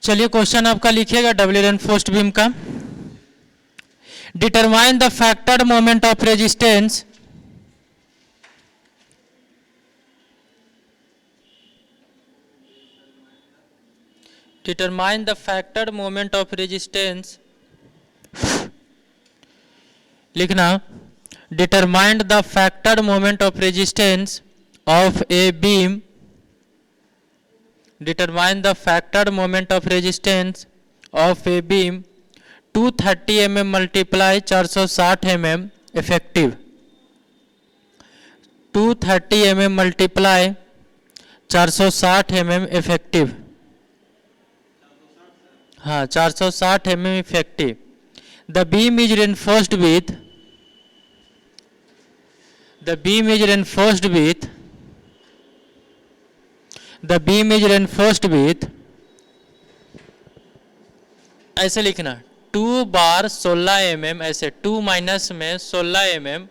चलिए क्वेश्चन आपका लिखिएगा डबल रेनफोर्स्ड बीम का। Determine the factored moment of resistance determine the factored moment of resistance लिखना determine the factored moment of resistance of a beam determine the factored moment of resistance of a beam 230 mm multiply 460 mm effective 230 mm multiply 460 mm effective हाँ 460 mm effective. The beam is reinforced with the beam is reinforced with the beam is reinforced with ऐसे लिखना 2 बार 16 mm ऐसे 2 minus में 16 mm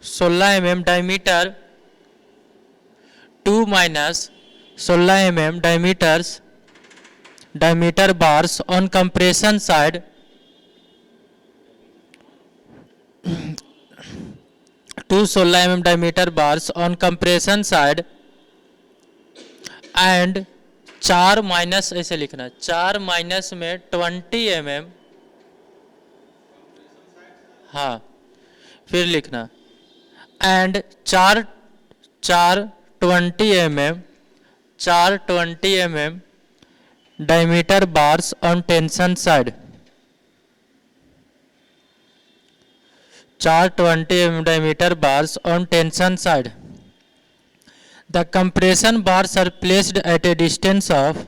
16 mm diameter 2 minus 16 mm diameter bars on compression side 216 mm diameter bars on compression side and 4 minus ऐसे लिखना 4 minus में 20 mm हाँ फिर लिखना and 4 20 mm 20 mm diameter bars on tension side 20 mm diameter bars on tension side. The compression bars are placed at a distance of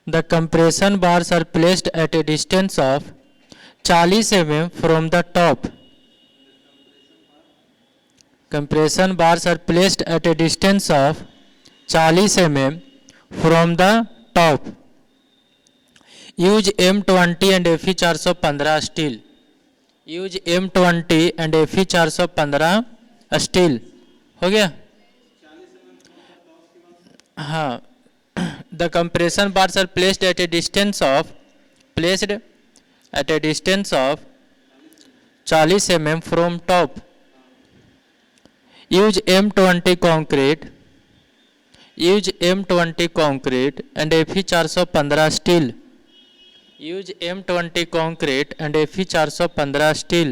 the compression bars are placed at a distance of 40 mm from the top. Compression bars are placed at a distance of 40 mm from the top. Use M20 and Fe 415 steel. Use M20 and Fe 415 steel. हो गया? हाँ. The compression bars are placed at a distance of 40 mm from top. Use M20 concrete. Use M20 concrete and Fe 415 steel. Use M20 concrete and Fe 415 steel.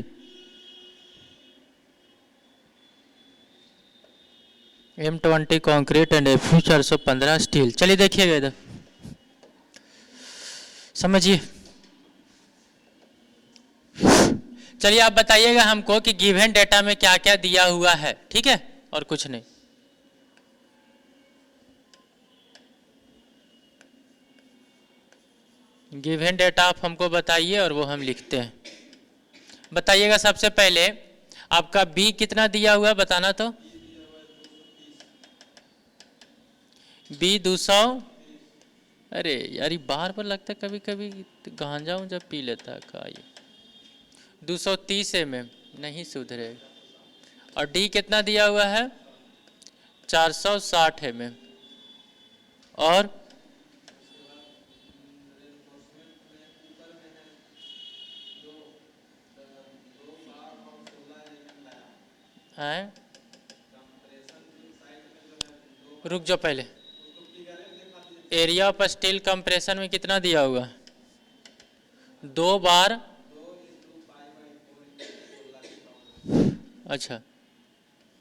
M20 concrete and Fe 415 steel. चलिए देखिएगा इधर, समझिए। चलिए आप बताइएगा हमको कि given data में क्या क्या दिया हुआ है, ठीक है, और कुछ नहीं। गिवन डेटा आप हमको बताइए और वो हम लिखते हैं। बताइएगा सबसे पहले आपका बी कितना दिया हुआ है, बताना तो। बी 200, अरे यार ये बार बार लगता है, कभी कभी गांजा हूँ जब पी लेता है का ये। 230 mm नहीं सुधरे। और डी कितना दिया हुआ है, 460 mm। और हैं, रुक जाओ पहले, एरिया ऑफ स्टील कंप्रेशन में कितना दिया हुआ है, 2 बार, अच्छा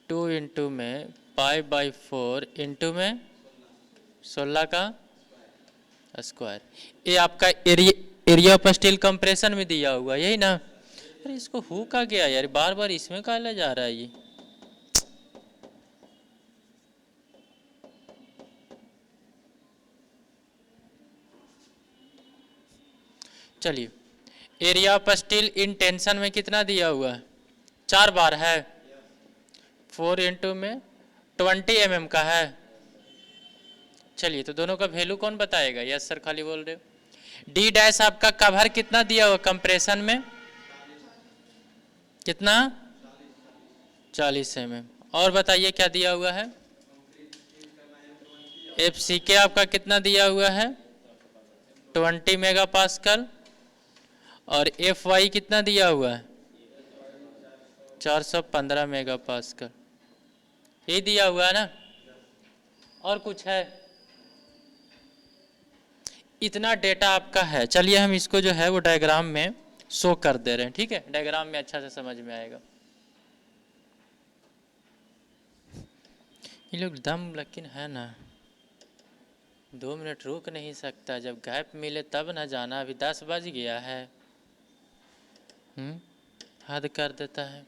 2 इंटू में π/4 इंटू में 16 का स्क्वायर। ये आपका एरिया ऑफ स्टील कंप्रेशन में दिया हुआ, यही ना। अरे इसको हो का गया यार, बार बार इसमें काला जा रहा है ये। चलिए, area of steel in tension में कितना दिया हुआ है, 4 बार है, 4 इंटू में 20 mm का है। चलिए तो दोनों का वैल्यू कौन बताएगा, यस सर खाली बोल रहे हो। डी डैश आपका कवर कितना दिया हुआ कंप्रेशन में, कितना 40 mm। और बताइए क्या दिया हुआ है, FCK आपका कितना दिया हुआ है 20 मेगा पास्कल, और FY कितना दिया हुआ है 415 मेगा पास्कल, ये दिया हुआ है ना। और कुछ है? इतना डेटा आपका है। चलिए हम इसको जो है वो डायग्राम में शो कर दे रहे हैं, ठीक है, डायग्राम में अच्छा से समझ में आएगा। ये लोग दम लेकिन है ना, 2 मिनट रुक नहीं सकता, जब गैप मिले तब ना जाना। अभी 10 बज गया है। हद कर देता है।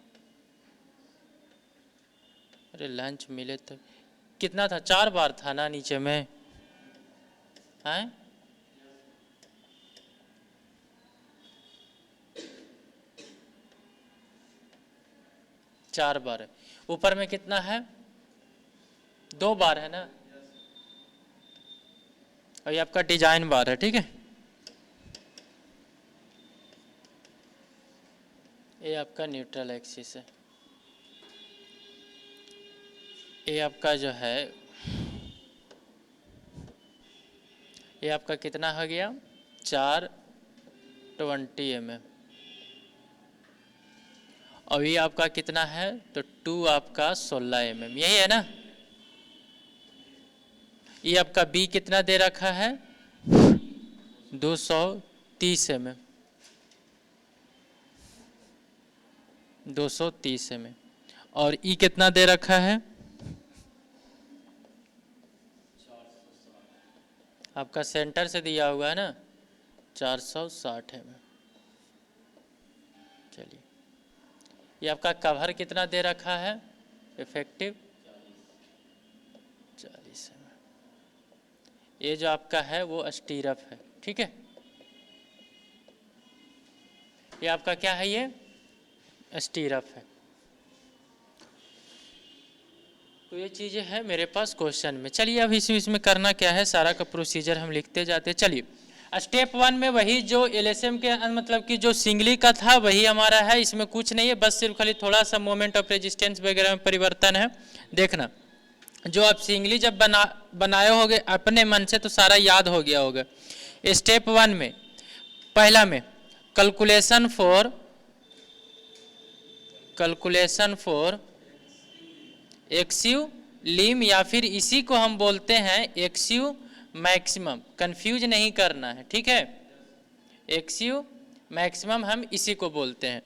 अरे लंच मिले तो कितना था, 4 बार था ना नीचे में, हैं? चार बार है। ऊपर में कितना है 2 बार है ना, और ये आपका डिजाइन बार है, ठीक है। ये आपका न्यूट्रल एक्सिस है। ये आपका जो है ये आपका कितना हो गया 420 mm, और ये आपका कितना है तो 2 आपका 16 mm, यही है ना। ये आपका B कितना दे रखा है 230 mm, 230 mm, और E कितना दे रखा है आपका सेंटर से दिया हुआ है ना 460 mm। चलिए ये आपका कवर कितना दे रखा है इफेक्टिव 40 mm। ये जो आपका है वो स्टीरअप है, ठीक है। ये आपका क्या है, ये स्टीरअप है। तो ये चीज़ें हैं मेरे पास क्वेश्चन में। चलिए अब इसमें करना क्या है, सारा का प्रोसीजर हम लिखते जाते हैं। चलिए स्टेप 1 में वही जो LSM के मतलब कि जो सिंगली का था वही हमारा है, इसमें कुछ नहीं है, बस सिर्फ खाली थोड़ा सा मोमेंट ऑफ रेजिस्टेंस वगैरह में परिवर्तन है। देखना जो आप सिंगली जब बनाए होगे अपने मन से तो सारा याद हो गया होगा। स्टेप 1 में पहला में कैलकुलेशन फॉर एक्सिव लिम, या फिर इसी को हम बोलते हैं एक्सिव मैक्सिमम, कंफ्यूज नहीं करना है, ठीक है। एक्सिव मैक्सिमम हम इसी को बोलते हैं।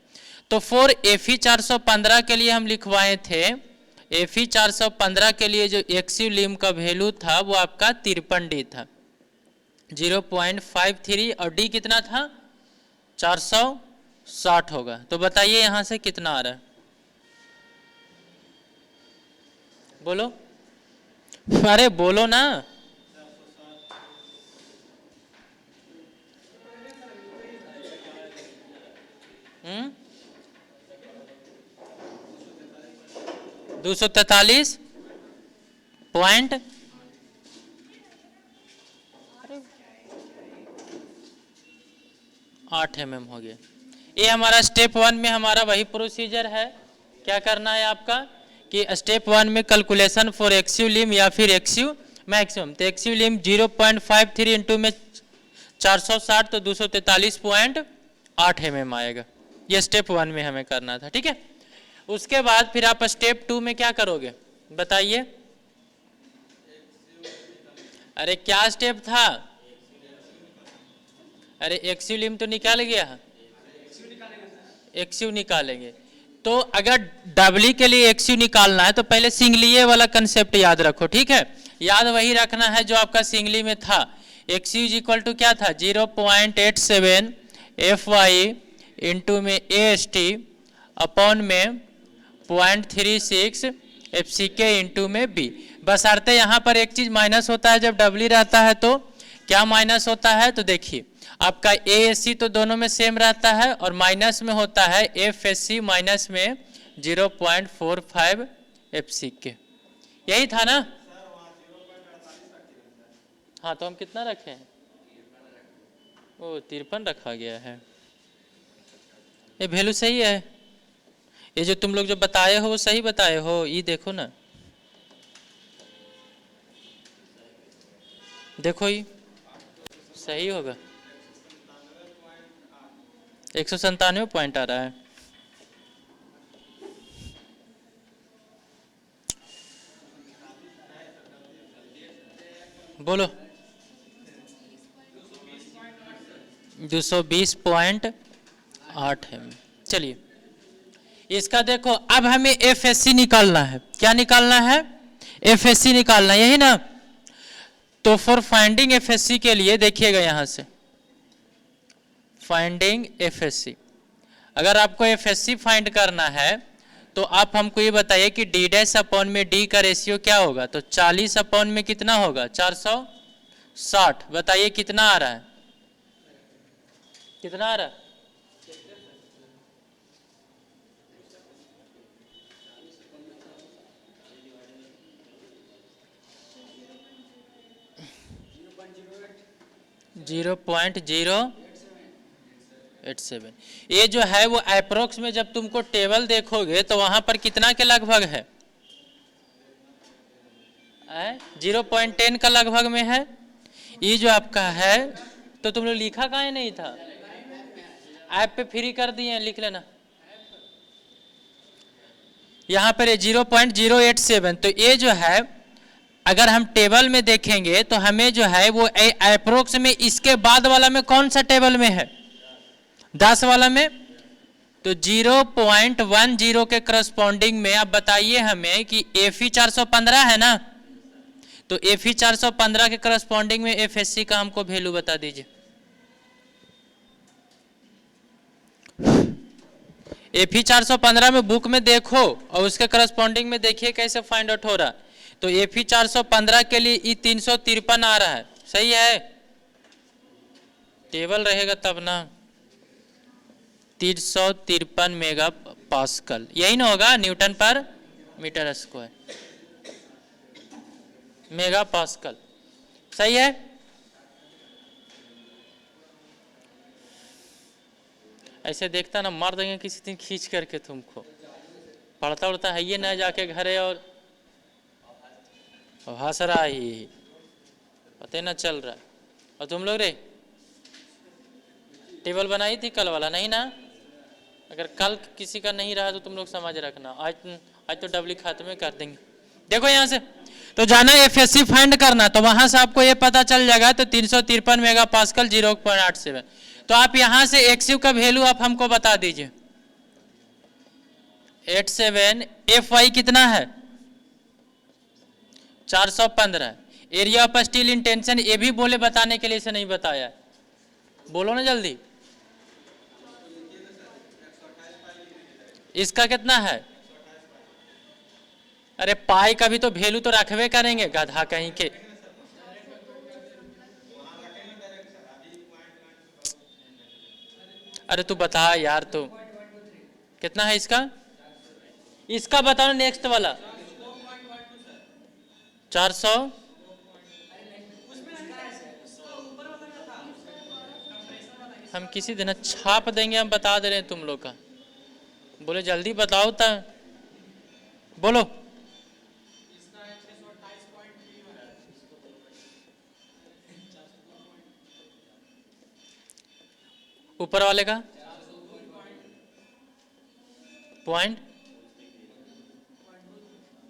तो फॉर FE 415 के लिए हम लिखवाए थे, FE 415 के लिए जो एक्सिव लिम का वैल्यू था वो आपका 53D था, 0.53, और D कितना था 460 होगा। तो बताइए यहाँ से कितना आ रहा है, बोलो, अरे बोलो ना। हम्म 243 पॉइंट 8 mm हो गया। ये हमारा स्टेप 1 में हमारा वही प्रोसीजर है। क्या करना है आपका कि स्टेप 1 में कैलकुलेशन फॉर एक्सिव लिम या फिर एक्सिव मैक्सिमम, तो एक्सिव लिम 0.53 इंटू में 460 तो 243.8 mm आएगा। ये स्टेप 1 में हमें करना था, ठीक है। उसके बाद फिर आप स्टेप 2 में क्या करोगे बताइए। अरे क्या स्टेप था, अरे एक्सिव लिम तो निकाल गया, एक्सिव निकालेंगे। तो अगर डबली के लिए एक्सिव निकालना है तो पहले सिंगली वाला कंसेप्ट याद रखो, ठीक है। याद वही रखना है जो आपका सिंगली में था। एक्सिव इज इक्वल टू क्या था 0.87 FY इंटू में AST अपॉन में 0.36 FCK इंटू में B। बशर्ते यहाँ पर एक चीज माइनस होता है, जब डबली रहता है तो क्या माइनस होता है, तो देखिए आपका ASC तो दोनों में सेम रहता है, और माइनस में होता है FSC माइनस में 0.45 FCK। यही था ना। हाँ तो हम कितना रखे हैं, ओ 53 रखा गया है। ये वैल्यू सही है, ये जो तुम लोग जो बताए हो वो सही बताए हो। ये देखो ना देखो ये सही होगा, 197 आ रहा है। बोलो 220.8 है। चलिए इसका देखो, अब हमें एफएससी निकालना है। क्या निकालना है? एफएससी निकालना है, यही ना। तो फॉर फाइंडिंग एफएससी के लिए देखिएगा यहां से, फाइंडिंग एफएससी, अगर आपको एफएससी फाइंड करना है तो आप हमको ये बताइए कि डी डैश अपॉन में डी का रेशियो क्या होगा। तो 40 अपॉन में कितना होगा? 460। बताइए कितना आ रहा है? कितना आ रहा है? 0.087। ये जो है वो अप्रोक्स में जब तुमको टेबल देखोगे तो वहां पर कितना के लगभग है? 0.10 का लगभग में है। ये जो आपका है, तो तुम लोग लिखा काहे नहीं था? ऐप पे फ्री कर दिए हैं, लिख लेना। यहाँ पर 0.087। तो ये जो है अगर हम टेबल में देखेंगे तो हमें जो है वो अप्रोक्स में इसके बाद वाला में कौन सा टेबल में है? 10 वाला में। तो 0.10 के करस्पॉन्डिंग में आप बताइए हमें कि एफई 415 है ना। तो एफई 415 के करस्पॉन्डिंग में एफएससी का हमको वैल्यू बता दीजिए। एफई 415 में बुक में देखो और उसके करस्पॉन्डिंग में देखिए कैसे फाइंड आउट हो रहा है। तो एफई 415 के लिए ई 353 आ रहा है, सही है। टेबल रहेगा तब ना। 353 मेगा पास्कल, यही ना होगा न्यूटन पर मीटर स्क्वायर, मेगा पास्कल, सही है। ऐसे देखता ना मार देंगे किसी दिन खींच करके तुमको। पढ़ता उड़ता है ये ना जाके घरे और हंस रहा ही, पता ना चल रहा है। और तुम लोग रे टेबल बनाई थी कल वाला नहीं ना? अगर कल किसी का नहीं रहा तो तुम लोग समझ रखना, आज तो डबली खात्मे कर देंगे। देखो यहाँ से तो जाना एफएससी फाइंड करना, तो वहां से आपको ये पता चल जाएगा। तो 353 मेगा पास्कल 0.87। तो आप यहां से एक्सयू का वैल्यू आप हमको बता दीजिए। 87। एफ वाई कितना है? 415। Area of steel in tension, ये भी बोले बताने के लिए इसे नहीं बताया। बोलो ना जल्दी। इसका कितना है? अरे पाई का भी तो वैल्यू तो रखवे करेंगे गधा कहीं के। अरे तू बता यार, तू कितना है इसका? इसका बताओ नेक्स्ट वाला। 400। हम किसी दिन छाप देंगे, हम बता दे रहे हैं तुम लोग का। बोले जल्दी बताओ तो बोलो। ऊपर वाले का पॉइंट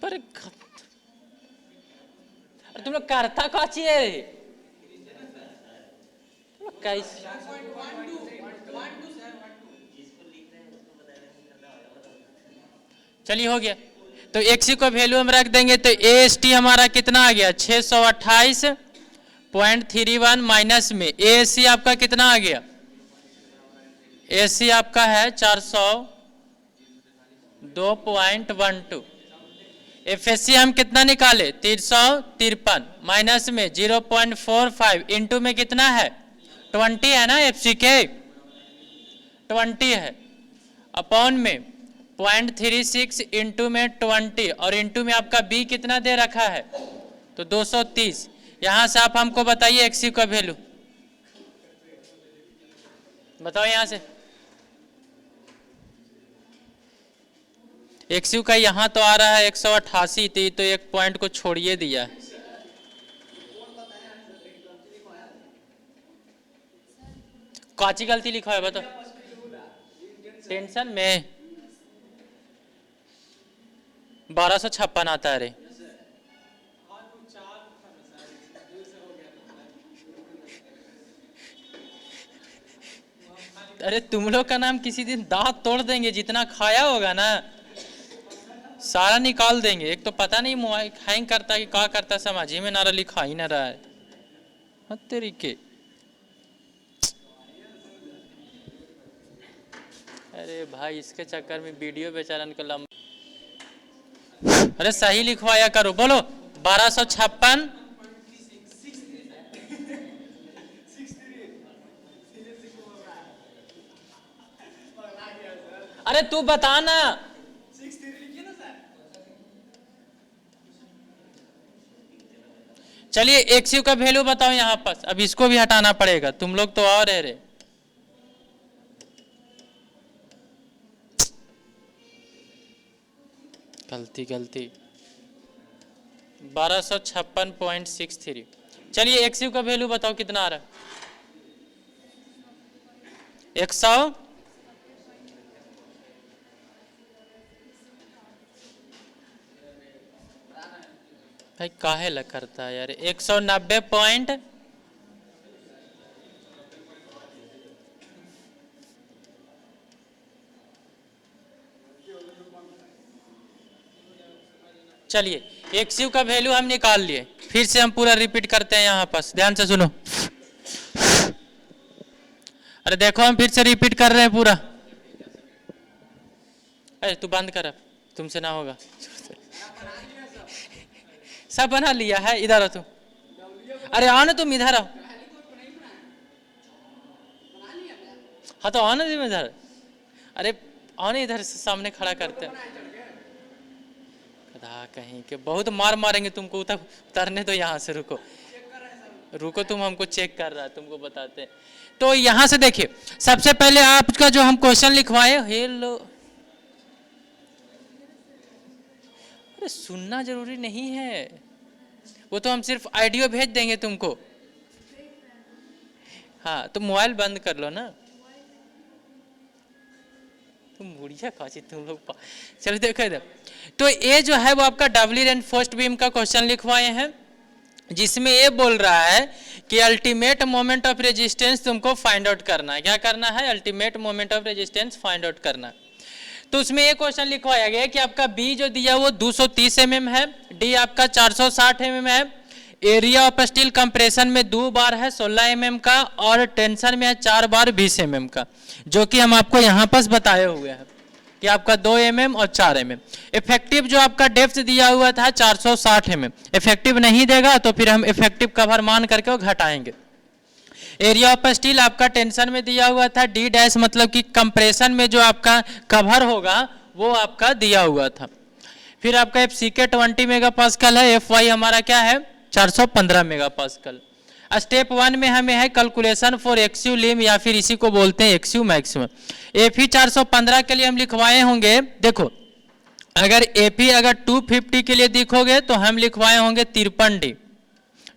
पर। अरे तुम लोग करता क्या चाहिए? चलिए हो गया। तो एक्सी को वैल्यू हम रख देंगे। तो एएसटी हमारा कितना आ गया? 628.31 माइनस में एएससी आपका कितना आ गया? एएससी आपका है 402.12। एफएससी हम कितना निकाले? 353 माइनस में 0.45 इंटू में कितना है? 20 है ना। एफसी के 20 है, अपॉन में 0.36 इंटू में 20 और इंटू में आपका बी कितना दे रखा है? तो 230। यहां से आप हमको बताइए एक्सी का वैल्यू बताओ। यहां से एक्सयू का यहाँ तो आ रहा है 188 थी, तो एक पॉइंट को छोड़िए दिया है। काची गलती लिखा है बताओ। टेंशन में 1256 आता है। रे अरे तुम लोग का नाम किसी दिन दांत तोड़ देंगे, जितना खाया होगा ना सारा निकाल देंगे। एक तो पता नहीं मोबाइल हैंग करता है कि क्या करता है, समझ ही में ना रहा, लिखा ही ना रहा है। हाँ तरीके। अरे भाई इसके चक्कर में वीडियो बेचारा को लंबा। अरे सही लिखवाया करो, बोलो 1256। अरे तू बता ना। चलिए एक्स का वैल्यू बताओ यहाँ पर। अब इसको भी हटाना पड़ेगा, तुम लोग तो और है रे। गलती गलती 1256.63। चलिए एक्स का वैल्यू बताओ कितना आ रहा है। 100। भाई काहे लग करता है यार। 190 पॉइंट चलिए एक्स का वैल्यू हम निकाल लिए, फिर से हम पूरा रिपीट करते हैं यहाँ पास, ध्यान से सुनो। अरे देखो हम फिर से रिपीट कर रहे हैं पूरा। अरे तू बंद कर, अब तुमसे ना होगा। सब बना लिया है, इधर आओ तुम। अरे आओ ना तुम, इधर आओ। हाँ तो आओ ना तुम इधर। अरे आओ ना इधर, सामने खड़ा करते हैं। कहीं के बहुत मार मारेंगे तुमको, उतरने तो यहाँ से। रुको रुको, तुम हमको चेक कर रहा है, तुमको बताते हैं। तो यहाँ से देखिए, सबसे पहले आपका जो हम क्वेश्चन लिखवाए, हेलो। अरे सुनना जरूरी नहीं है, वो तो हम सिर्फ ऑडियो भेज देंगे तुमको। हाँ तो मोबाइल बंद कर लो ना तुम, बुढ़िया काची तुम लोग। चलो देखो इधर। तो ये जो है वो आपका डबली रेनफोर्स्ड बीम का क्वेश्चन लिखवाए हैं, जिसमें ये बोल रहा है कि अल्टीमेट मोमेंट ऑफ रेजिस्टेंस तुमको फाइंड आउट करना है। क्या करना है? Ultimate moment of resistance find out करना है। तो उसमें ये क्वेश्चन लिखवाया गया कि आपका बी जो दिया वो 230 mm है, डी आपका 460 mm है, एरिया ऑफ स्टील कंप्रेशन में 2 बार है 16 mm का, और टेंशन में है 4 बार 20 mm का, जो कि हम आपको यहाँ पर बताए हुए हैं कि आपका 2 mm और 4 mm। इफेक्टिव जो आपका डेप्थ दिया हुआ था 460 mm, इफेक्टिव नहीं देगा तो फिर हम इफेक्टिव कवर मान करके वो घटाएंगे। एरिया ऑफ स्टील आपका टेंशन में दिया हुआ था डी डैश, मतलब कि कंप्रेशन में जो आपका कवर होगा वो आपका दिया हुआ था। फिर आपका एफ सी के 20 मेगापास्कल है, एफ वाई हमारा क्या है 415 मेगापास्कल। स्टेप 1 में हमें है कैलकुलेशन फॉर एक्सयू लिम, या फिर इसी को बोलते हैं एक्सयू मैक्सिमम। एफई 415 के लिए हम लिखवाए होंगे, देखो अगर एफई अगर 250 के लिए दिखोगे तो हम लिखवाए होंगे 53 डी,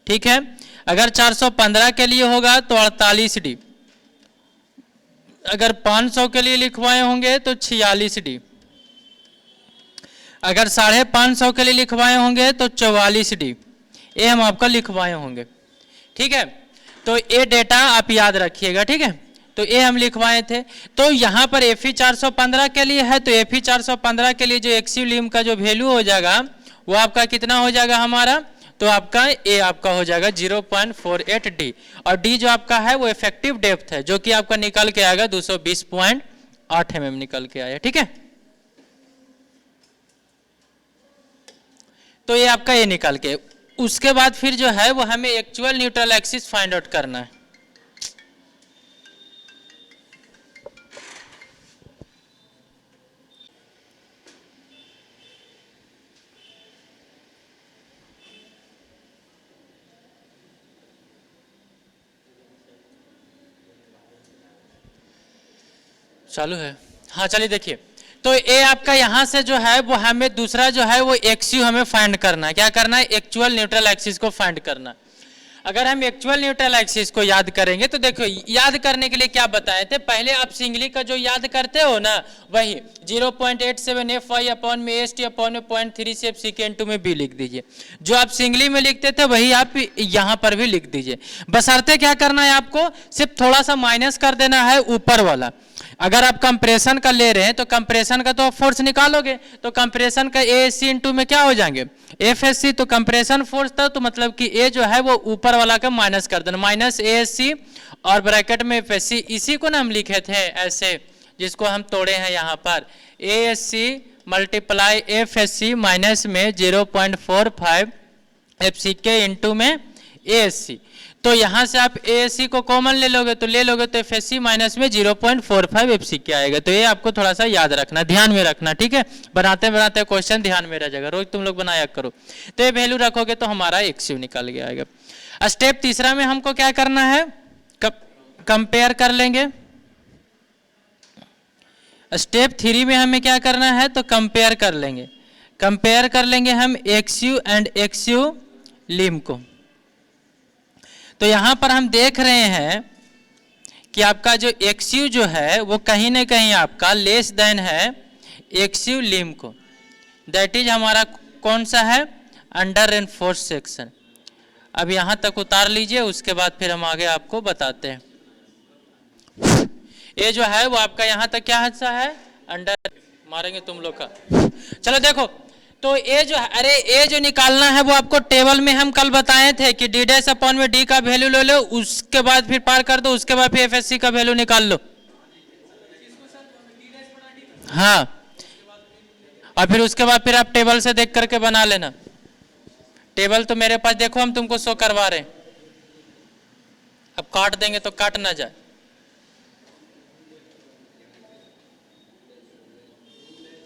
ठीक है। अगर 415 के लिए होगा तो 48 डी, अगर 500 के लिए लिखवाए होंगे तो 46 डी, अगर 550 के लिए लिखवाए होंगे तो 44 डी, ये हम आपका लिखवाए होंगे, ठीक है। तो ये डेटा आप याद रखिएगा, ठीक है। तो ये हम लिखवाए थे। तो यहाँ पर एफई 415 के लिए है, तो एफई 415 के लिए जो एक्सयू लिम का जो वैल्यू हो जाएगा वो आपका कितना हो जाएगा हमारा, तो आपका ए आपका हो जाएगा 0.48 डी, और डी जो आपका है वो इफेक्टिव डेप्थ है, जो कि आपका निकल के आएगा 220.8 mm निकल के आया, ठीक है। तो ये आपका ये निकल के, उसके बाद फिर जो है वो हमें actual neutral axis find out करना है। चालू है? हाँ चलिए देखिए। तो ये आपका यहाँ से जो है वो हमें दूसरा जो है वो एक्सयू हमें फाइंड करना है। क्या करना है? एक्चुअल न्यूट्रल एक्सिस को फाइंड करना है। अगर हम एक्चुअल न्यूट्रल एक्सिस को याद करेंगे तो देखो, याद करने के लिए क्या बताए थे पहले, आप सिंगली का जो याद करते हो ना वही 0.87 FY अपॉन में ST अपॉन में 0.3 FC के इनटू में B लिख दीजिए। जो आप सिंगली में लिखते थे वही आप यहाँ पर भी लिख दीजिए। बशर्ते क्या करना है आपको, सिर्फ थोड़ा सा माइनस कर देना है ऊपर वाला। अगर आप कंप्रेशन का ले रहे हैं तो कंप्रेशन का तो आप फोर्स निकालोगे, तो कंप्रेशन का ASC इनटू में क्या हो जाएंगे FSC, तो कंप्रेशन फोर्स था तो मतलब कि A जो है वो ऊपर वाला का माइनस कर देना, माइनस ASC और ब्रैकेट में FSC। इसी को ना हम लिखे थे ऐसे, जिसको हम तोड़े हैं यहाँ पर, ASC मल्टीप्लाई FSC माइनस में 0.45 FCK इनटू में ASC। तो यहाँ से आप ASC को कॉमन ले लोगे तो तो FSC माइनस में 0.45 FCK आएगा। तो ये आपको थोड़ा सा याद रखना, ध्यान में रखना, ठीक है। बनाते बनाते क्वेश्चन ध्यान में रह जाएगा, रोज तुम लोग बनाया करो। तो ये वैल्यू रखोगे तो हमारा XU निकल के आएगा। स्टेप तीसरा में हमको क्या करना है, कंपेयर कर लेंगे। स्टेप 3 में हमें क्या करना है, तो कंपेयर कर लेंगे। कंपेयर कर लेंगे हम XU एंड XU लिम को। तो यहां पर हम देख रहे हैं कि आपका जो XU जो है वो कहीं ना कहीं आपका लेस देन है XU लिम को। दैट इज हमारा कौन सा है, अंडर रेनफोर्स सेक्शन। अब यहां तक उतार लीजिए, उसके बाद फिर हम आगे आपको बताते हैं। ये जो है वो आपका यहां तक क्या हिस्सा है, अंडर, मारेंगे तुम लोग का। चलो देखो, तो ये जो है, अरे ये जो निकालना है वो आपको टेबल में हम कल बताए थे कि D डैश अपॉन में D का वैल्यू ले लो, उसके बाद फिर पार कर दो, उसके बाद फिर FSC का वैल्यू निकाल लो। हाँ, और फिर उसके बाद फिर आप टेबल से देख करके बना लेना। टेबल तो मेरे पास देखो, हम तुमको शो करवा रहे हैं। अब काट देंगे तो काट ना जाए।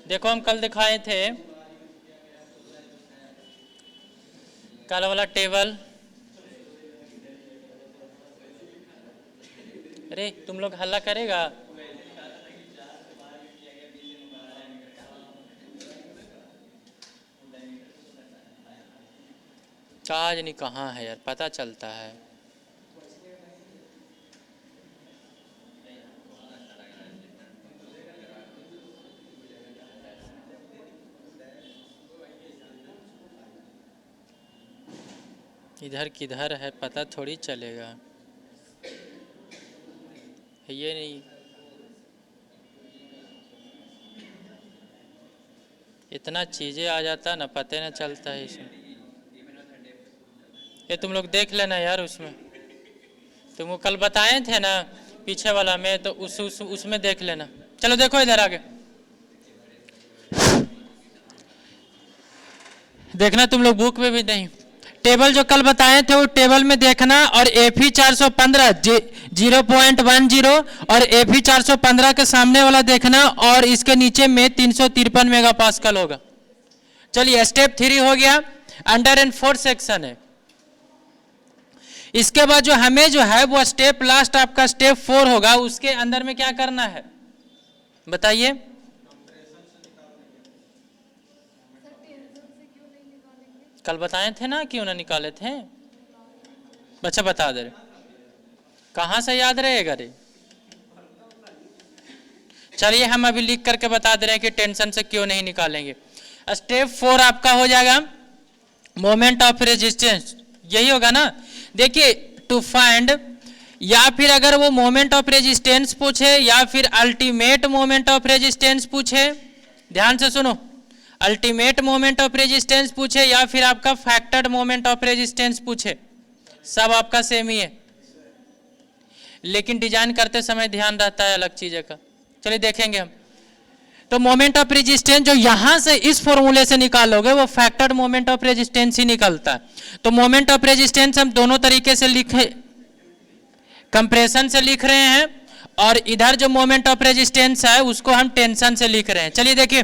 देखो हम कल दिखाए थे कल वाला टेबल। अरे तुम लोग हल्ला करेगा। काज नहीं कहाँ है यार, पता चलता है। इधर किधर है पता थोड़ी चलेगा, ये नहीं, इतना चीजें आ जाता ना, पता न चलता है इसमें। ये तुम लोग देख लेना यार, उसमें तुमको कल बताए थे ना पीछे वाला में, तो उसमें देख लेना। चलो देखो इधर आगे देखना, तुम लोग बुक में भी नहीं। टेबल जो कल बताए थे वो टेबल में देखना, और Fe 415 0.10 और Fe 415 के सामने वाला देखना, और इसके नीचे में 353 मेगापास्कल होगा। चलिए स्टेप 3 हो गया, अंडर एंड फोर्स सेक्शन है। इसके बाद जो हमें जो है वो स्टेप लास्ट आपका स्टेप 4 होगा, उसके अंदर में क्या करना है बताइए। कल बताए थे ना, क्यों ना निकाले थे, बच्चा बता दे रहे, कहां से याद रहेगा रे। चलिए हम अभी लिख करके बता दे रहे हैं कि टेंशन से क्यों नहीं निकालेंगे। स्टेप 4 आपका हो जाएगा मोमेंट ऑफ रेजिस्टेंस, यही होगा ना। देखिए टू फाइंड, या फिर अगर वो मोमेंट ऑफ रेजिस्टेंस पूछे या फिर अल्टीमेट मोमेंट ऑफ रेजिस्टेंस पूछे, ध्यान से सुनो, अल्टीमेट मोमेंट ऑफ रेजिस्टेंस पूछे या फिर आपका फैक्टर्ड मोमेंट ऑफ रेजिस्टेंस पूछे, सब आपका सेम ही है, लेकिन डिजाइन करते समय ध्यान रहता है अलग चीज़ का। चलिए देखेंगे हम। तो मोमेंट ऑफ रेजिस्टेंस जो यहां से इस फॉर्मूले से निकालोगे वो फैक्टर्ड मोमेंट ऑफ रेजिस्टेंस ही निकलता है। तो मोमेंट ऑफ रेजिस्टेंस हम दोनों तरीके से लिखे, कंप्रेशन से लिख रहे हैं, और इधर जो मोमेंट ऑफ रेजिस्टेंस है उसको हम टेंशन से लिख रहे हैं। चलिए देखिए,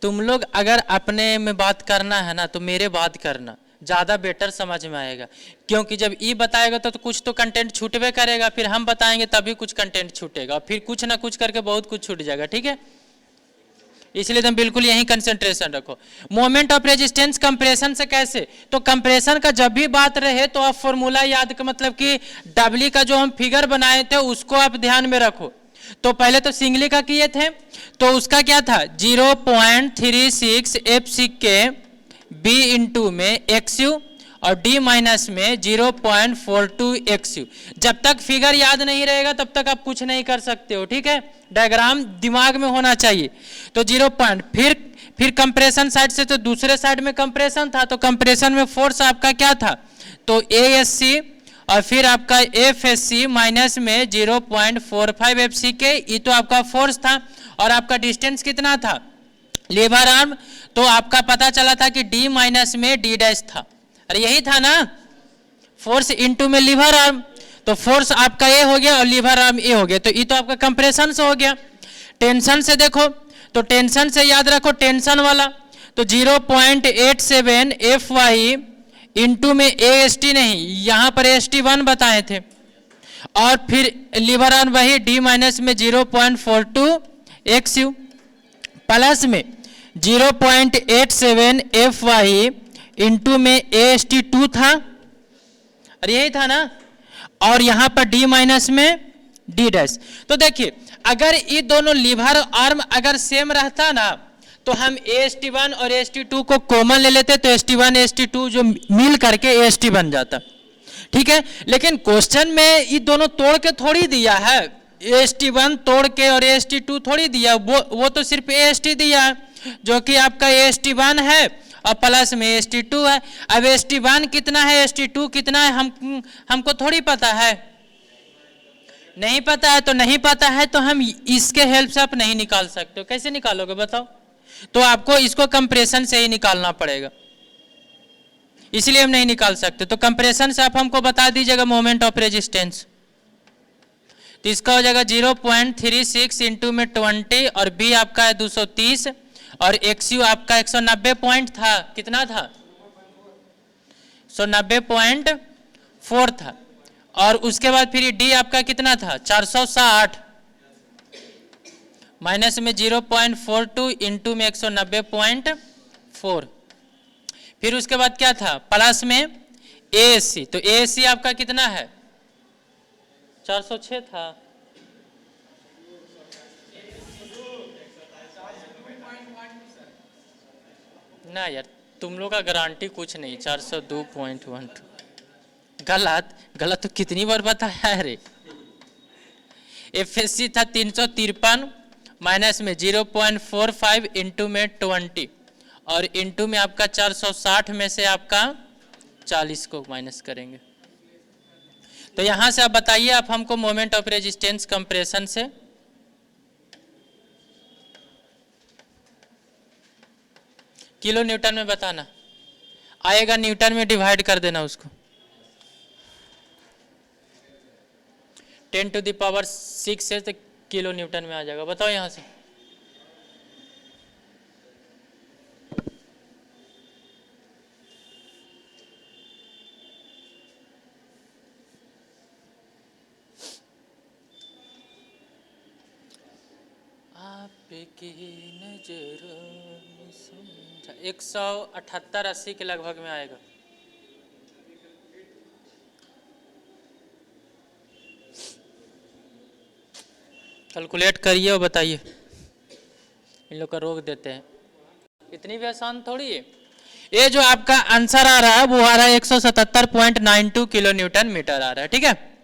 तुम लोग अगर अपने में बात करना है ना तो मेरे बात करना, ज़्यादा बेटर समझ में आएगा, क्योंकि जब ई बताएगा तो कुछ तो कंटेंट छूटवे करेगा, फिर हम बताएंगे तभी कुछ कंटेंट छूटेगा, फिर कुछ ना कुछ करके बहुत कुछ छूट जाएगा, ठीक है। इसलिए तुम बिल्कुल यही कंसंट्रेशन रखो। मोमेंट ऑफ रेजिस्टेंस कंप्रेशन से कैसे, तो कंप्रेशन का जब भी बात रहे तो आप फॉर्मूला याद कर, मतलब कि डब्ल्यू का जो हम फिगर बनाए थे उसको आप ध्यान में रखो। तो पहले तो सिंगली का किए थे, तो उसका क्या था 0.36 FC के बी इंटू में XU और D माइनस में 0.42 XU। जब तक फिगर याद नहीं रहेगा तब तक आप कुछ नहीं कर सकते हो, ठीक है, डायग्राम दिमाग में होना चाहिए। तो 0 पॉइंट, फिर कंप्रेशन साइड से तो दूसरे साइड में कंप्रेशन था, तो कंप्रेशन में फोर्स आपका क्या था, तो ASC और फिर आपका FSC माइनस में 0.45 FC के, ये तो आपका फोर्स था। और आपका डिस्टेंस कितना था लीवर आर्म, तो आपका पता चला था कि D माइनस में D डैश था, अरे यही था ना, फोर्स इनटू में लीवर आर्म, तो फोर्स आपका ए हो गया और लीवर आर्म ए हो गया, तो ये तो आपका कंप्रेशन से हो गया। टेंशन से देखो, तो टेंशन से याद रखो टेंशन वाला, तो 0.87 FY इंटू में AST नहीं, यहाँ पर AST1 बताए थे, और फिर लीवर आर्म वही D माइनस में 0.42 XU प्लस में 0.87 FY इंटू में AST2 था, अरे यही था ना, और यहां पर D माइनस में D डैश। तो देखिए अगर ये दोनों लीवर आर्म अगर सेम रहता ना तो हम AST1 और AST2 को कॉमन ले लेते, तो AST1 AST2 जो मिल करके AST बन जाता, ठीक है। लेकिन क्वेश्चन में ये दोनों तोड़ के थोड़ी दिया है, AST1 तोड़ के और AST2 थोड़ी दिया, वो तो सिर्फ AST दिया है, जो कि आपका AST1 है और प्लस में AST2 है। अब AST1 कितना है AST2 कितना है हमको थोड़ी पता है, नहीं पता है, तो नहीं पता है तो हम इसके हेल्प से आप नहीं निकाल सकते हो। कैसे निकालोगे बताओ, तो आपको इसको कंप्रेशन से ही निकालना पड़ेगा, इसलिए हम नहीं निकाल सकते। तो कंप्रेशन से आप हमको बता दीजिएगा मोमेंट ऑफ रेजिस्टेंस, तो इसका हो जाएगा 0.36 इंटू में 20 और B आपका है 230 और XU आपका 190 पॉइंट था, कितना था 190.4 था, और उसके बाद फिर D आपका कितना था 460 माइनस में 0.42 इंटू में 190.4, फिर उसके बाद क्या था प्लस में ASC, तो ASC आपका कितना है 406 था, ना यार तुम लोग का गारंटी कुछ नहीं, 402.12 गलत तो कितनी बार बताया है रे। FSC था 353 माइनस में 0.45 इंटू में 20 और इंटू में आपका 460 में से आपका 40 को माइनस करेंगे। तो यहां से आप बताइए आप हमको मोमेंट ऑफ रेजिस्टेंस कंप्रेशन से किलो न्यूटन में बताना, आएगा न्यूटन में डिवाइड कर देना उसको, 10⁶ से तो किलो न्यूटन में आ जाएगा। बताओ यहां से आपकी नजरों में समझा 178-80 के लगभग में आएगा। कैलकुलेट करिए और बताइए, इन लोग का रोक देते हैं, इतनी भी आसान थोड़ी है। ये जो आपका आंसर आ रहा है वो आ रहा है 177.92 किलो न्यूटन मीटर आ रहा है, ठीक है,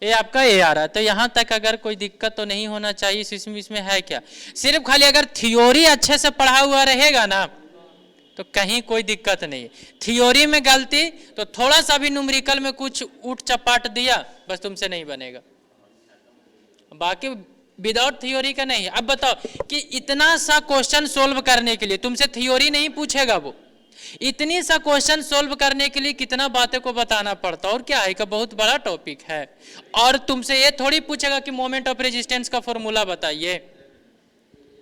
ये आपका ए आ रहा है। तो यहाँ तक अगर कोई दिक्कत तो नहीं होना चाहिए, इसमें है क्या, सिर्फ खाली अगर थ्योरी अच्छे से पढ़ा हुआ रहेगा ना तो कहीं कोई दिक्कत नहीं। थ्योरी में गलती तो थोड़ा सा भी न्यूमेरिकल में कुछ ऊट चपाट दिया बस तुमसे नहीं बनेगा, बाकी विदाउट थ्योरी का नहीं। अब बताओ कि इतना सा क्वेश्चन सोल्व करने के लिए तुमसे थ्योरी नहीं पूछेगा, वो इतनी सा क्वेश्चन सोल्व करने के लिए कितना बातें को बताना पड़ता, और क्या है का बहुत बड़ा टॉपिक है। और तुमसे ये थोड़ी पूछेगा कि मोमेंट ऑफ रेजिस्टेंस का फॉर्मूला बताइए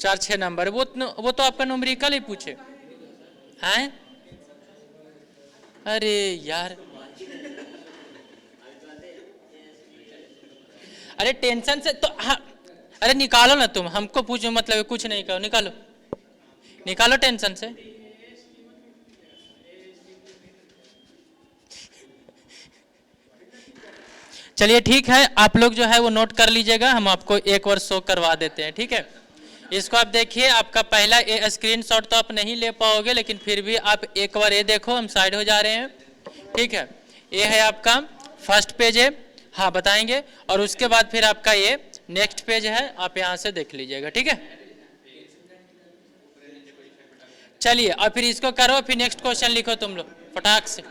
4-6 नंबर, वो तो आपका न्यूमेरिकल ही पूछे हैं। अरे यार, अरे टेंशन से तो हाँ, अरे निकालो ना तुम, हमको पूछो मतलब कुछ नहीं करो, निकालो निकालो टेंशन से। चलिए ठीक है, आप लोग जो है वो नोट कर लीजिएगा, हम आपको एक बार शो करवा देते हैं, ठीक है। इसको आप देखिए, आपका पहला ए स्क्रीनशॉट तो आप नहीं ले पाओगे, लेकिन फिर भी आप एक बार ये देखो, हम साइड हो जा रहे हैं, ठीक है। ये है आपका फर्स्ट पेज है, हाँ बताएंगे, और उसके बाद फिर आपका ये नेक्स्ट पेज है, आप यहाँ से देख लीजिएगा, ठीक है। चलिए और फिर इसको करो, फिर नेक्स्ट क्वेश्चन लिखो तुम लोग फटाक से।